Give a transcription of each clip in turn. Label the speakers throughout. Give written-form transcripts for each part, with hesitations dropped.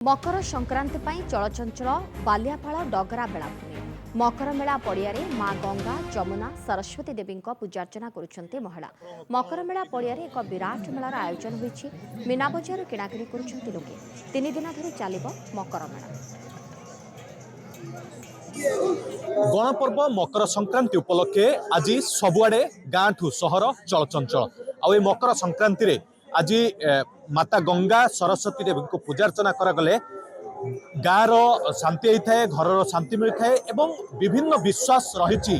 Speaker 1: मकर संक्रांति चलचंचल बालियापाड़ डगरा बेलाभूमि मकर मेला पड़िया मां गंगा जमुना सरस्वती देवी पूजार्चना करुछन्ते महिला। मकर मेला पड़िया एक विराट मेलार आयोजन होइछि। मीना बजार किणाकिणी करुछन्ते लोके। 3 दिन धरि चलिबो मकर मेला।
Speaker 2: गणपर्व मकर संक्रांति उपलक्षे आज सबुआडे गाँ ठू सहर चलचंचल आ मकर संक्रांति रे आज माता गंगा सरस्वती देवी को पूजार्चना करागले गाँव शांति होता है, घर शांति मिलता है एवं विभिन्न विश्वास रही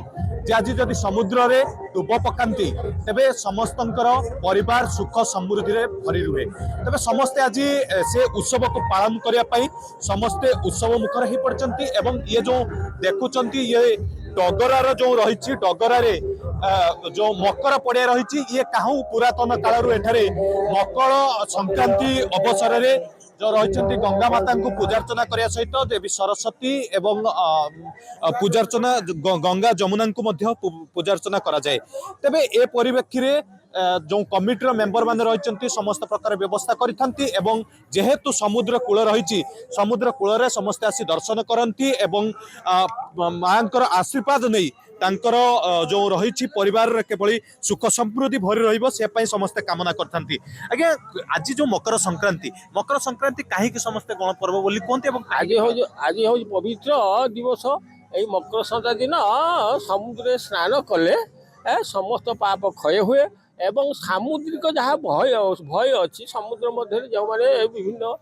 Speaker 2: आज जदि समुद्र रे डुब पकांती तेबे समस्तंकर परिवार सुख समृद्धि रे भरी रुहे। तेबे समस्ते आज से उत्सव को पालन करिया पई समस्ते उत्सव मुखर ही पड़चंती एवं ये जो देखुचंती ये डगरार जो रही डगरार जो मकर पड़िया रही ये काहू पुरातन कालरू एठारे मकर संक्रांति अवसर में जो रही गंगा माता को पूजार्चना करने सहित देवी सरस्वती एवं पूजार्चना गंगा जमुना को मध्य पूजार्चना करा जाए। तेबे ए परिप्रेक्षी रे जो कमिटर मेंबर मान रही समस्त प्रकार व्यवस्था करिथांती एवं जेहेतु समुद्र कूल रही समुद्र कूल रे समस्त आसी दर्शन करती एवं मांकर आशीर्वाद नहीं तांकर जो रही परिवार केवल सुख समृद्धि भरी रहिबो से पई समस्त कामना करथांती। आगे आज जो मकर संक्रांति काहे कि समस्त गणपर्व बोली कोनते एवं
Speaker 3: आज हो पवित्र दिवस एई मकर संक्रांति दिन समुद्र स्नान कले समस्त पाप क्षय हुए एवं सामुद्रिक जहाँ भय अच्छी समुद्र मध्य जो मैंने विभिन्न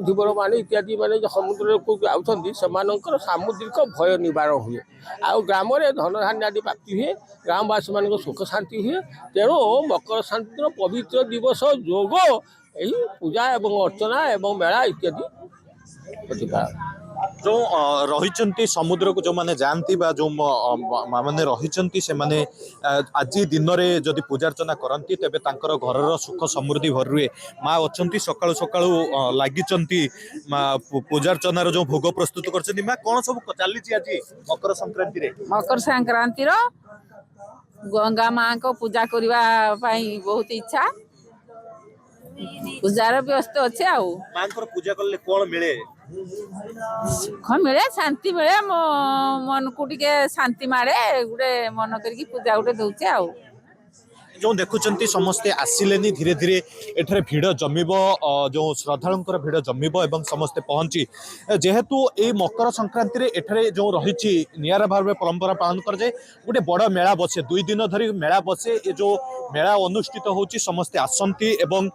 Speaker 3: धीवर माने इत्यादि माने समुद्र को आउछंती सेमानकर सामुद्रिक भय निवारण हुए आ ग्राम में धन धान्य आदि प्राप्ति हुए ग्रामवासी मान सुख शांति हुए। तेणु मकर संक्रांति पवित्र दिवस जोग यही पूजा एवं अर्चना एवं मेला इत्यादि प्रतिभा
Speaker 2: जो रही समुद्र को जो माने जानती बा जो माने रही से माने आज दिन में जदि पूजार्चना करती तेबे तांकर घरर सुख समृद्धि भर रुए। माँ अच्छी सकाळु सकाळु लागिचंती पूजार्चनार जो भोग प्रस्तुत करछंती। माँ कौन सब चली आज मकर संक्रांति रे?
Speaker 4: मकर संक्रांति गंगा माँ को पूजा करने बहुत इच्छा पूजार व्यस्त अच्छे
Speaker 2: माँ पूजा कले कौन मिले?
Speaker 4: सुख मिले शांति मिले मन को टिके शांति मारे गोटे मन करके पूजा गोटे दौचे
Speaker 2: जो देखुंत समस्ते आसिले धीरे धीरे एठारे भिड़ जमिब जो श्रद्धालुंकर भिड़ जमिब एवं समस्ते पहुंची जेहेतु ये मकर संक्रांति रे एठारे जो रही निरा भाव परंपरा पालन कर जाए गोटे बड़ मेला बसे 2 दिन धरी मेला बसे। ये जो मेला अनुष्ठित होची समस्ते आसंती एवं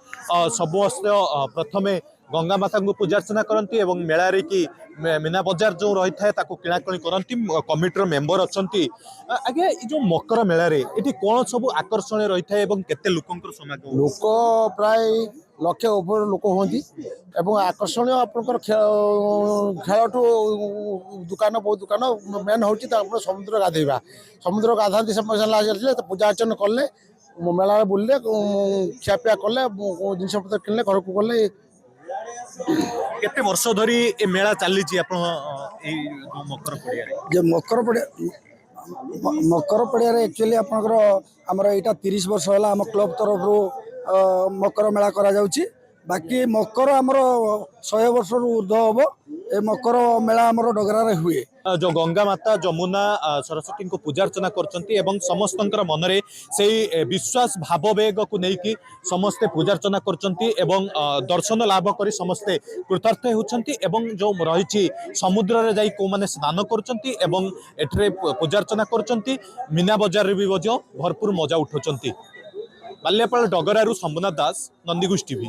Speaker 2: समस्त प्रथमे गंगा माता को पूजार्चना करती एवं मेला रे कि मीना बजार जो रही है किणाकिणी करती कमिटर मेंबर अच्छी। आगे जो मकर मेला रे इटी कौन सब आकर्षण रही है एवं केते लोकंकर समागम?
Speaker 5: लोक प्राय लक्षे ऊपर लोक होती एवं आकर्षण आपंकर खेलठू दुकान बहुत दुकान मेन हूँ समुद्र गाधेवा समुद्र गाधाती से पैसा पूजा अर्चना कले मेला बुलले खियापिया कले जिनस पत्र किनले घर को गले।
Speaker 2: केते वर्ष धरी ए मेला चली मकर पड़िया
Speaker 5: मकर पड़िया एक्चुअली आपनकर हमर एटा 30 वर्ष होला हम क्लब तरफ मकर मेला करा जाउची। बाकी मकर हमर 100 वर्ष ऊर्ध्व हम ए मकर मेला हमर डगरा रे हुए।
Speaker 2: जो गंगा माता जमुना सरस्वती को पूजार्चना करचंती एवं समस्तंकर मनरे से विश्वास भाववेग को लेकिन समस्ते पूजार्चना करचंती एवं दर्शन लाभ करी समस्ते कृतार्थ होचंती एवं जो रही समुद्र रे जाई को माने स्नान करचंती एवं एठरे पूजार्चना करचंती। मीना बजार रे भी भरपूर मजा उठोचंती। बालियापाड़ डगरारू शंभुनाथ दास, नंदीगुश टीवी।